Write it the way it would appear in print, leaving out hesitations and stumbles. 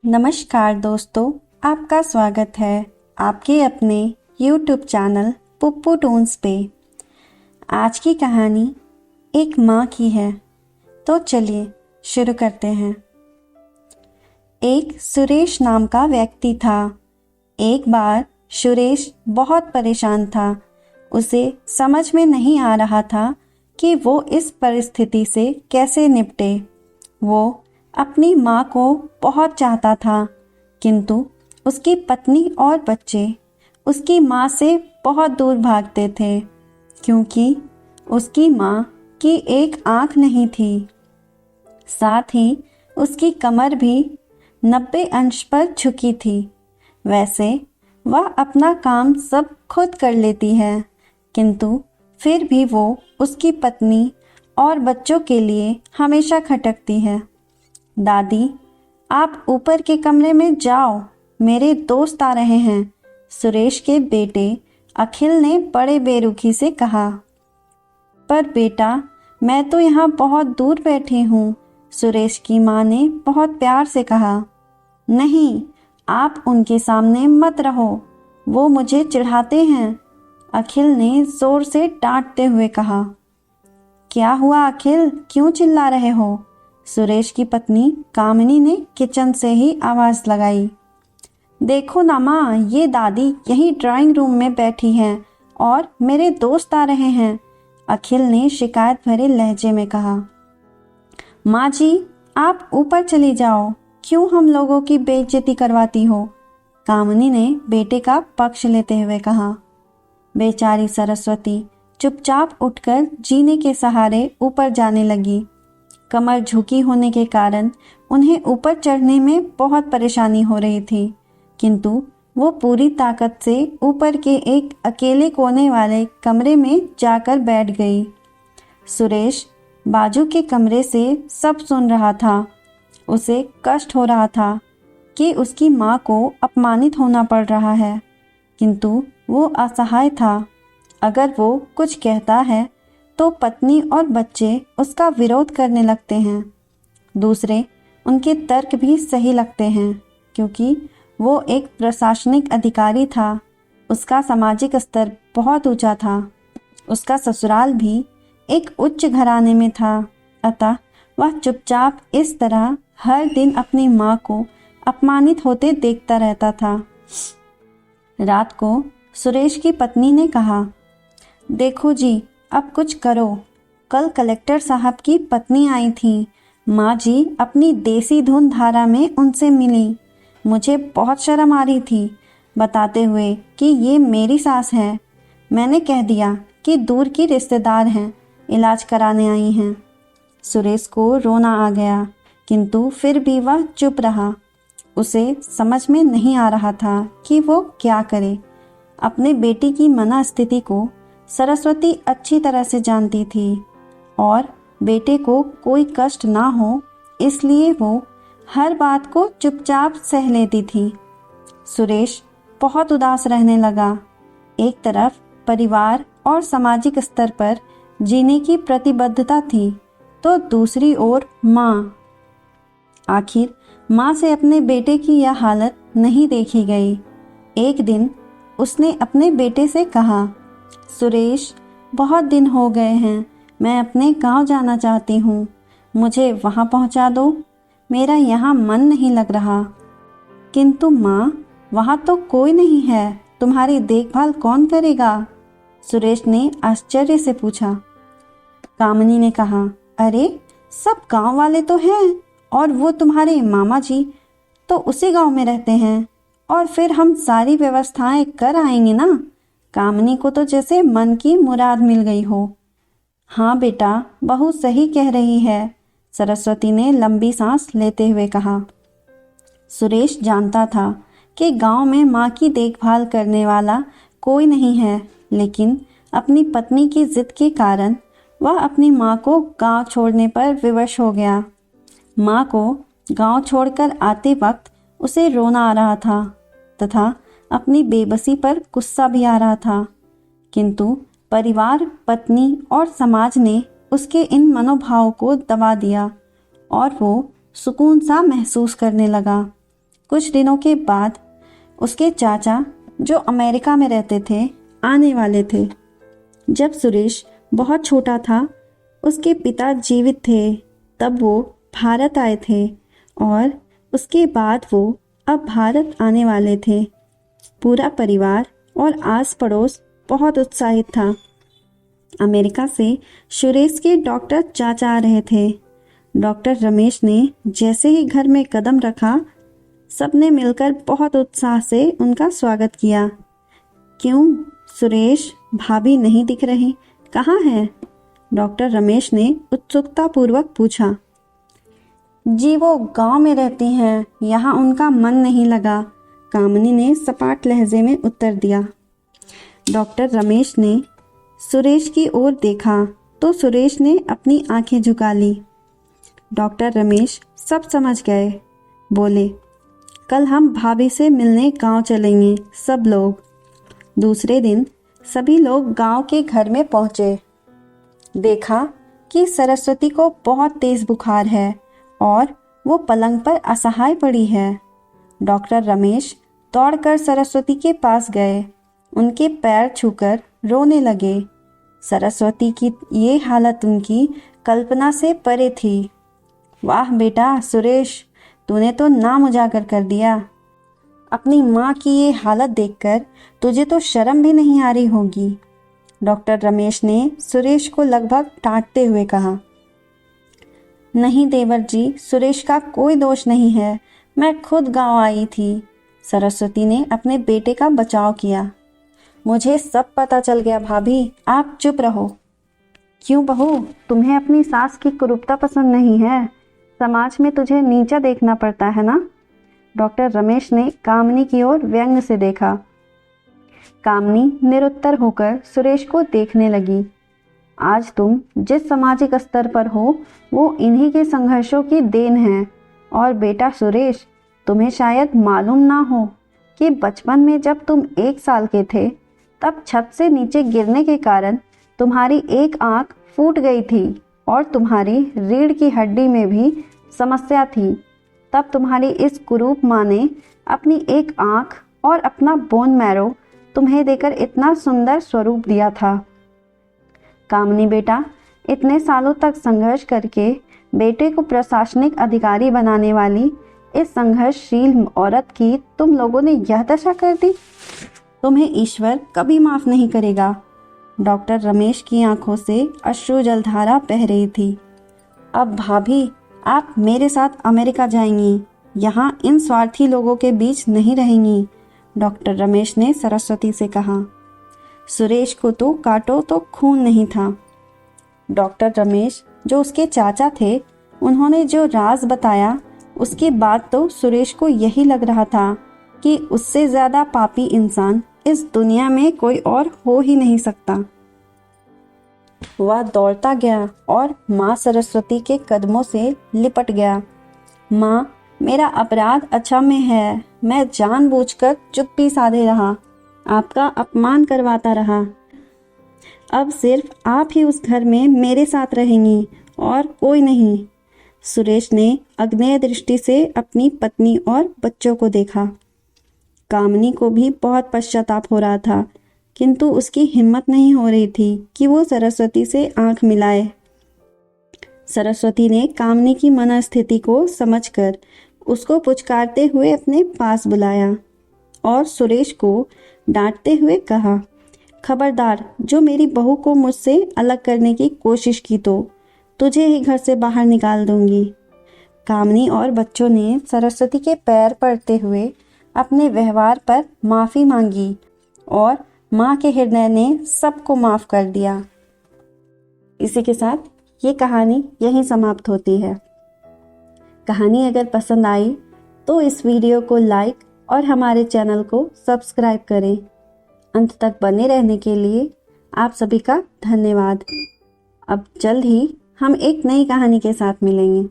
नमस्कार दोस्तों, आपका स्वागत है आपके अपने YouTube चैनल पुप्पू टून्स पे। आज की कहानी एक माँ की है, तो चलिए शुरू करते हैं। एक सुरेश नाम का व्यक्ति था। एक बार सुरेश बहुत परेशान था। उसे समझ में नहीं आ रहा था कि वो इस परिस्थिति से कैसे निपटे। वो अपनी माँ को बहुत चाहता था, किंतु उसकी पत्नी और बच्चे उसकी माँ से बहुत दूर भागते थे, क्योंकि उसकी माँ की एक आँख नहीं थी। साथ ही उसकी कमर भी 90 अंश पर झुकी थी। वैसे वह अपना काम सब खुद कर लेती है, किंतु फिर भी वो उसकी पत्नी और बच्चों के लिए हमेशा खटकती है। दादी, आप ऊपर के कमरे में जाओ, मेरे दोस्त आ रहे हैं, सुरेश के बेटे अखिल ने बड़े बेरुखी से कहा। पर बेटा, मैं तो यहाँ बहुत दूर बैठी हूँ, सुरेश की माँ ने बहुत प्यार से कहा। नहीं, आप उनके सामने मत रहो, वो मुझे चिढ़ाते हैं, अखिल ने जोर से डांटते हुए कहा। क्या हुआ अखिल, क्यों चिल्ला रहे हो? सुरेश की पत्नी कामिनी ने किचन से ही आवाज़ लगाई। देखो ना माँ, ये दादी यही ड्राइंग रूम में बैठी हैं और मेरे दोस्त आ रहे हैं, अखिल ने शिकायत भरे लहजे में कहा। माँ जी, आप ऊपर चली जाओ, क्यों हम लोगों की बेइज्जती करवाती हो? कामिनी ने बेटे का पक्ष लेते हुए कहा। बेचारी सरस्वती चुपचाप उठकर जीने के सहारे ऊपर जाने लगी। कमर झुकी होने के कारण उन्हें ऊपर चढ़ने में बहुत परेशानी हो रही थी, किंतु वो पूरी ताकत से ऊपर के एक अकेले कोने वाले कमरे में जाकर बैठ गई। सुरेश बाजू के कमरे से सब सुन रहा था। उसे कष्ट हो रहा था कि उसकी माँ को अपमानित होना पड़ रहा है, किंतु वो असहाय था। अगर वो कुछ कहता है तो पत्नी और बच्चे उसका विरोध करने लगते हैं। दूसरे उनके तर्क भी सही लगते हैं, क्योंकि वो एक प्रशासनिक अधिकारी था। उसका सामाजिक स्तर बहुत ऊंचा था। उसका ससुराल भी एक उच्च घराने में था। अतः वह चुपचाप इस तरह हर दिन अपनी माँ को अपमानित होते देखता रहता था। रात को सुरेश की पत्नी ने कहा, देखो जी, अब कुछ करो। कल कलेक्टर साहब की पत्नी आई थी। माँ जी अपनी देसी धुन धारा में उनसे मिली। मुझे बहुत शर्म आ रही थी बताते हुए कि ये मेरी सास है। मैंने कह दिया कि दूर की रिश्तेदार हैं, इलाज कराने आई हैं। सुरेश को रोना आ गया, किंतु फिर भी वह चुप रहा। उसे समझ में नहीं आ रहा था कि वो क्या करे। अपने बेटी की मनस्थिति को सरस्वती अच्छी तरह से जानती थी और बेटे को कोई कष्ट ना हो, इसलिए वो हर बात को चुपचाप सह लेती थी। सुरेश बहुत उदास रहने लगा। एक तरफ परिवार और सामाजिक स्तर पर जीने की प्रतिबद्धता थी, तो दूसरी ओर माँ। आखिर माँ से अपने बेटे की यह हालत नहीं देखी गई। एक दिन उसने अपने बेटे से कहा, सुरेश, बहुत दिन हो गए हैं, मैं अपने गांव जाना चाहती हूँ, मुझे वहाँ पहुँचा दो, मेरा यहाँ मन नहीं लग रहा। किंतु माँ, वहाँ तो कोई नहीं है, तुम्हारी देखभाल कौन करेगा? सुरेश ने आश्चर्य से पूछा। कामिनी ने कहा, अरे सब गांव वाले तो हैं, और वो तुम्हारे मामा जी तो उसी गांव में रहते हैं, और फिर हम सारी व्यवस्थाएं कर आएंगे ना। कामिनी को तो जैसे मन की मुराद मिल गई हो। हाँ बेटा, बहू सही कह रही है, सरस्वती ने लंबी सांस लेते हुए कहा। सुरेश जानता था कि गांव में माँ की देखभाल करने वाला कोई नहीं है, लेकिन अपनी पत्नी की जिद के कारण वह अपनी माँ को गांव छोड़ने पर विवश हो गया। माँ को गांव छोड़कर आते वक्त उसे रोना आ रहा था तथा अपनी बेबसी पर गुस्सा भी आ रहा था, किंतु परिवार, पत्नी और समाज ने उसके इन मनोभावों को दबा दिया और वो सुकून सा महसूस करने लगा। कुछ दिनों के बाद उसके चाचा जो अमेरिका में रहते थे आने वाले थे। जब सुरेश बहुत छोटा था, उसके पिता जीवित थे, तब वो भारत आए थे और उसके बाद वो अब भारत आने वाले थे। पूरा परिवार और आस पड़ोस बहुत उत्साहित था। अमेरिका से सुरेश के डॉक्टर चाचा आ रहे थे। डॉक्टर रमेश ने जैसे ही घर में कदम रखा, सबने मिलकर बहुत उत्साह से उनका स्वागत किया। क्यों सुरेश, भाभी नहीं दिख रही, कहाँ है? डॉक्टर रमेश ने उत्सुकतापूर्वक पूछा। जी वो गांव में रहती हैं, यहाँ उनका मन नहीं लगा, कामनी ने सपाट लहजे में उत्तर दिया। डॉक्टर रमेश ने सुरेश की ओर देखा तो सुरेश ने अपनी आंखें झुका ली। डॉक्टर रमेश सब समझ गए। बोले, कल हम भाभी से मिलने गांव चलेंगे सब लोग। दूसरे दिन सभी लोग गांव के घर में पहुंचे। देखा कि सरस्वती को बहुत तेज बुखार है और वो पलंग पर असहाय पड़ी है। डॉक्टर रमेश दौड़कर सरस्वती के पास गए, उनके पैर छूकर रोने लगे। सरस्वती की ये हालत उनकी कल्पना से परे थी। वाह बेटा सुरेश, तूने तो नाम उजागर कर दिया। अपनी माँ की ये हालत देखकर तुझे तो शर्म भी नहीं आ रही होगी। डॉक्टर रमेश ने सुरेश को लगभग डांटते हुए कहा। नहीं देवर जी, सुरेश का कोई दोष नहीं है, मैं खुद गांव आई थी। सरस्वती ने अपने बेटे का बचाव किया। मुझे सब पता चल गया भाभी, आप चुप रहो। क्यों बहू, तुम्हें अपनी सास की कुरूपता पसंद नहीं है? समाज में तुझे नीचा देखना पड़ता है ना? डॉक्टर रमेश ने कामनी की ओर व्यंग से देखा। कामनी निरुत्तर होकर सुरेश को देखने लगी। आज तुम जिस सामाजिक स्तर पर हो वो इन्हीं के संघर्षों की देन है। और बेटा सुरेश, तुम्हें शायद मालूम ना हो कि बचपन में जब तुम 1 साल के थे, तब छत से नीचे गिरने के कारण तुम्हारी एक आंख फूट गई थी और तुम्हारी रीढ़ की हड्डी में भी समस्या थी। तब तुम्हारी इस कुरूप माँ ने अपनी एक आंख और अपना बोन मैरो तुम्हें देकर इतना सुंदर स्वरूप दिया था। कामनी बेटा, इतने सालों तक संघर्ष करके बेटे को प्रशासनिक अधिकारी बनाने वाली इस संघर्षशील औरत की तुम लोगों ने यह दशा कर दी। तुम्हें ईश्वर कभी माफ नहीं करेगा। डॉक्टर रमेश की आंखों से अश्रु जलधारा बह रही थी। अब भाभी, आप मेरे साथ अमेरिका जाएंगी, यहाँ इन स्वार्थी लोगों के बीच नहीं रहेंगी। डॉक्टर रमेश ने सरस्वती से कहा। सुरेश को तो काटो तो खून नहीं था। डॉक्टर रमेश जो उसके चाचा थे, उन्होंने जो राज बताया, उसके बाद तो सुरेश को यही लग रहा था कि उससे ज़्यादा पापी इंसान इस दुनिया में कोई और हो ही नहीं सकता। वह दौड़ता गया और माँ सरस्वती के कदमों से लिपट गया। माँ, मेरा अपराध अक्षम्य है, मैं जानबूझकर चुप्पी साधे रहा, आपका अपमान करवाता रहा। अब सिर्फ आप ही उस घर में मेरे साथ रहेंगी और कोई नहीं। सुरेश ने अग्नेय दृष्टि से अपनी पत्नी और बच्चों को देखा। कामनी को भी बहुत पश्चाताप हो रहा था, किंतु उसकी हिम्मत नहीं हो रही थी कि वो सरस्वती से आंख मिलाए। सरस्वती ने कामनी की मनस्थिति को समझकर उसको पुचकारते हुए अपने पास बुलाया और सुरेश को डांटते हुए कहा, खबरदार, जो मेरी बहू को मुझसे अलग करने की कोशिश की तो तुझे ही घर से बाहर निकाल दूंगी। कामनी और बच्चों ने सरस्वती के पैर पड़ते हुए अपने व्यवहार पर माफ़ी मांगी और माँ के हृदय ने सबको माफ़ कर दिया। इसी के साथ ये कहानी यहीं समाप्त होती है। कहानी अगर पसंद आई तो इस वीडियो को लाइक और हमारे चैनल को सब्सक्राइब करें। अंत तक बने रहने के लिए आप सभी का धन्यवाद। अब जल्द ही हम एक नई कहानी के साथ मिलेंगे।